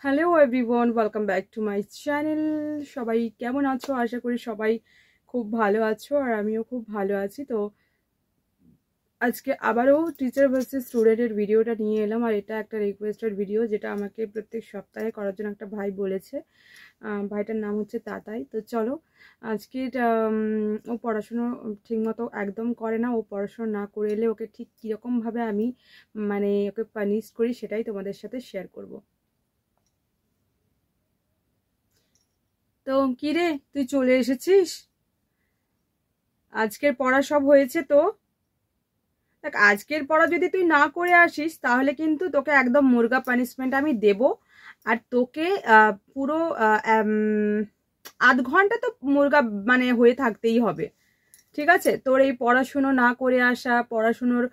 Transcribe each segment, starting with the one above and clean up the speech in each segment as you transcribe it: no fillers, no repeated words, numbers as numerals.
Hello everyone, welcome back to my channel. সবাই কেমন আছো? আশা করি সবাই খুব ভালো আছো, আর আমিও খুব ভালো আছি। তো আজকে আবারও টিচার ভার্সেস স্টুডেন্টের ভিডিওটা নিয়ে এলাম, আর এটা একটা রিকোয়েস্টেড ভিডিও যেটা আমাকে প্রত্যেক সপ্তাহে করার জন্য একটা ভাই বলেছে। ভাইটার নাম হচ্ছে তাতাই। তো চলো আজকে ও পড়াশুনো ঠিকমতো একদম করে না। ও পড়াশুনো না করে এলে ওকে ঠিক কীরকমভাবে আমি ওকে পানিশ করি সেটাই তোমাদের সাথে শেয়ার করব। তো কিরে, তুই চলে এসেছিস? আজকের পড়া সব হয়েছে তো? দেখ, আজকের পড়া যদি তুই না করে আসিস তাহলে কিন্তু তোকে একদম মুরগা পানিশমেন্ট আমি দেব। আর তোকে পুরো আধ ঘন্টা তো মুরগা হয়ে থাকতেই হবে। ঠিক আছে? তোর এই পড়াশুনো না করে আসা, পড়াশুনোর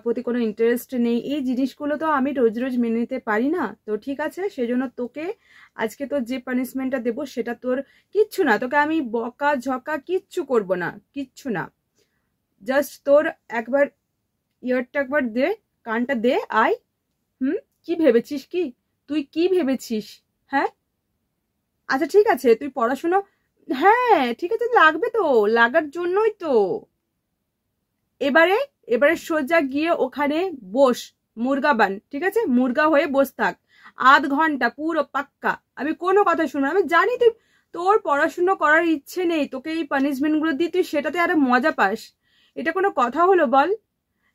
প্রতি কোনো ইন্টারেস্ট নেই, এই জিনিসগুলো তো আমি রোজ রোজ মেনে নিতে পারি না। তো ঠিক আছে, সেজন্য তোকে আজকে তোর যে পানিশমেন্টটা দেবো সেটা তোর কিচ্ছু না। তোকে আমি বকা ঝকা কিচ্ছু করব না, কিচ্ছু না। জাস্ট তোর একবার ইয়ারটা একবার দে, কানটা দে, আয়। কি ভেবেছিস? তুই কি ভেবেছিস? হ্যাঁ, আচ্ছা ঠিক আছে, তুই পড়াশুনো, হ্যাঁ ঠিক আছে, লাগবে তো, লাগার জন্যই তো। এবারে এবারে সোজা গিয়ে ওখানে বস, মুরগা বান। ঠিক আছে, মুরগা হয়ে বস থাক আধ ঘন্টা পুরো পাক্কা। আমি কোনো কথা শুনবো না। আমি জানি তুই, তোর পড়াশুনো করার ইচ্ছে নেই, তোকে এই পানিশমেন্ট গুলো দিই তুই সেটাতে আরো মজা পাস। এটা কোনো কথা হলো বল?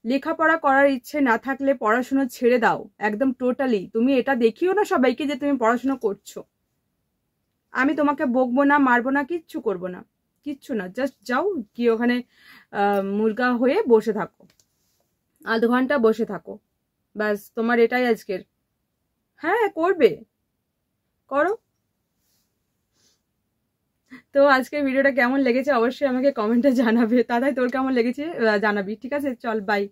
লেখাপড়া করার ইচ্ছে না থাকলে পড়াশুনো ছেড়ে দাও একদম টোটালি। তুমি এটা দেখিও না সবাইকে যে তুমি পড়াশুনো করছো। আমি তোমাকে বকবো না, মারবো না, কিচ্ছু করবো না, কিচ্ছু না। জাস্ট যাও গিয়ে ওখানে মুরগা হয়ে বসে থাকো, আধ ঘন্টা বসে থাকো, ব্যাস। তোমার এটাই আজকের। হ্যাঁ করবে, করো। তো আজকের ভিডিওটা কেমন লেগেছে অবশ্যই আমাকে কমেন্টে জানাবে। দাদাই তোর কেমন লেগেছে জানাবি। ঠিক আছে, চল বাই।